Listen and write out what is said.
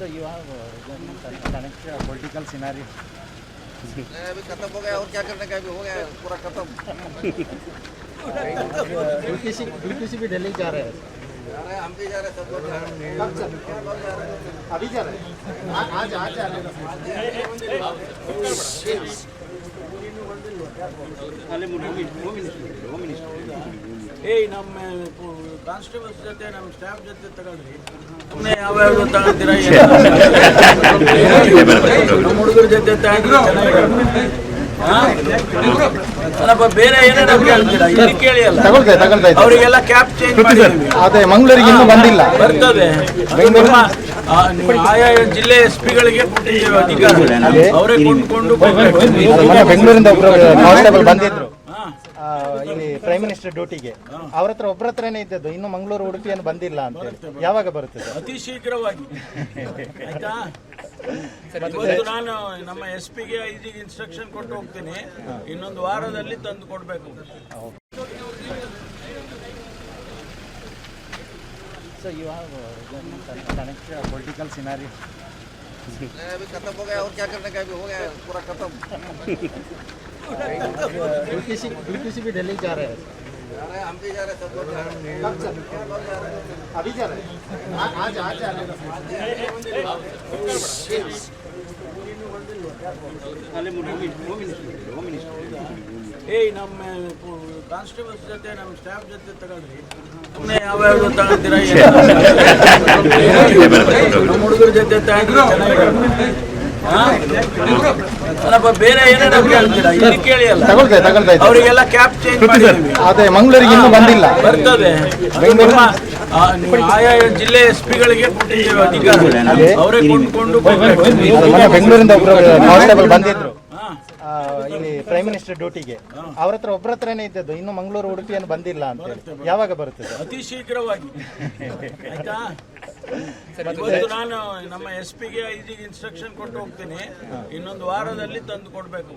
So you have connected political scenario. अभी खत्म हो गया और क्या करने का, अभी हो गया पूरा खत्म। DPC भी दिल्ली जा रहे हैं। हम भी जा रहे हैं, सब लोग जा रहे हैं। अभी जा रहे हैं। आज जा रहे ನಮ್ಮ ಕಾನ್ಸ್ಟೇಬಲ್ಸ್ ಜೊತೆ ನಮ್ಮ ಸ್ಟಾಫ್ ಜೊತೆ ತಗೊಳ್ರಿ. ಸುಮ್ಮನೆ ಯಾವ್ಯಾವ ತಗೊಳ್ತೀರಾ? ನಮ್ಮ ಹುಡುಗರ ಜೊತೆ ತಗೊಂಡ್ರೆ ಚೆನ್ನಾಗಿರಲ್ಲ. ಬೇರೆ ಏನೇನೋ ಕೇಳ್ತೀರಾ? ಇಲ್ಲಿ ಕೇಳಿ ಅಲ್ಲ, ಅವರಿಗೆಲ್ಲ ಕ್ಯಾಪ್ ಚೇಂಜ್ ಮಾಡಿದ್ದೀವಿ. ಅದೇ ಮಂಗಳೂರಿಗೆ ಇನ್ನೂ ಬಂದಿಲ್ಲ, ಬರ್ತದೆ. ಆಯಾ ಜಿಲ್ಲೆ SP ಗಳಿಗೆ ಕೊಟ್ಟಿದ್ದೇವೆ ಅಧಿಕಾರ, ಅವರೇ ಕೊಂಡ್ಕೊಂಡು ಬೆಂಗಳೂರಿಂದ ಒಬ್ಬರು ಕಾನ್ಸ್ಟೇಬಲ್ ಬಂದಿದ್ರು ಇಲ್ಲಿ ಪ್ರೈಮ್ ಮಿನಿಸ್ಟರ್ ಡ್ಯೂಟಿಗೆ. ಅವ್ರ ಹತ್ರ ಒಬ್ಬರ ಹತ್ರನೇ ಇದ್ದದ್ದು, ಇನ್ನು ಮಂಗಳೂರು ಉಡುಪಿಯನ್ನು ಬಂದಿಲ್ಲ ಅಂತ ಹೇಳಿ. ಯಾವಾಗ ಬರುತ್ತದೆ? ಅತಿ ಶೀಘ್ರವಾಗಿ. ಆಯ್ತಾ? ಇವತ್ತು ನಾನು ನಮ್ಮ SP ಗೆ IG ಇನ್ಸ್ಟ್ರಕ್ಷನ್ ಕೊಟ್ಟು ಹೋಗ್ತೀನಿ, ಇನ್ನೊಂದು ವಾರದಲ್ಲಿ ತಂದು ಕೊಡ್ಬೇಕು. So you have connected political scenario. अभी खत्म हो गया और क्या करने का, अभी हो गया पूरा खत्म। DPC भी दिल्ली जा रहे हैं। हम भी जा रहे हैं, सब लोग जा रहे हैं। अभी जा रहे हैं। आज जा रहे ನಮ್ಮ ಕಾನ್ಸ್ಟೇಬಲ್ಸ್ ಜೊತೆ ನಮ್ಮ ಸ್ಟಾಫ್ ಜೊತೆ ತಗೊಳ್ರಿ. ಸುಮ್ಮನೆ ಯಾವ್ಯಾವ ತಗೊಳ್ತೀರಾ? ನಮ್ಮ ಹುಡುಗರ ಜೊತೆ ತಗೊಂಡ್ರೆ ಚೆನ್ನಾಗಿರಲ್ಲ. ಬೇರೆ ಏನೇನೋ ಕೇಳ್ತೀರಾ? ಇಲ್ಲಿ ಕೇಳಿ ಅಲ್ಲ, ಅವರಿಗೆಲ್ಲ ಕ್ಯಾಪ್ ಚೇಂಜ್ ಮಾಡಿದ್ದೀವಿ. ಅದೇ ಮಂಗಳೂರಿಗೆ ಇನ್ನೂ ಬಂದಿಲ್ಲ, ಬರ್ತದೆ. ಆಯಾ ಜಿಲ್ಲೆ SP ಗಳಿಗೆ ಕೊಟ್ಟಿದ್ದೇವೆ ಅಧಿಕಾರ, ಅವರೇ ಕೊಂಡ್ಕೊಂಡು ಬೆಂಗಳೂರಿಂದ ಒಬ್ಬರು ಕಾನ್ಸ್ಟೇಬಲ್ ಬಂದಿದ್ರು ಇಲ್ಲಿ ಪ್ರೈಮ್ ಮಿನಿಸ್ಟರ್ ಡ್ಯೂಟಿಗೆ. ಅವ್ರ ಹತ್ರ ಒಬ್ಬರ ಹತ್ರನೇ ಇದ್ದದ್ದು, ಇನ್ನು ಮಂಗಳೂರು ಉಡುಪಿಯನ್ನು ಬಂದಿಲ್ಲ ಅಂತ ಹೇಳಿ. ಯಾವಾಗ ಬರುತ್ತದೆ? ಅತಿ ಶೀಘ್ರವಾಗಿ. ಆಯ್ತಾ? ಇವತ್ತು ನಾನು ನಮ್ಮ SP ಗೆ IG ಇನ್ಸ್ಟ್ರಕ್ಷನ್ ಕೊಟ್ಟು ಹೋಗ್ತೀನಿ, ಇನ್ನೊಂದು ವಾರದಲ್ಲಿ ತಂದು ಕೊಡ್ಬೇಕು.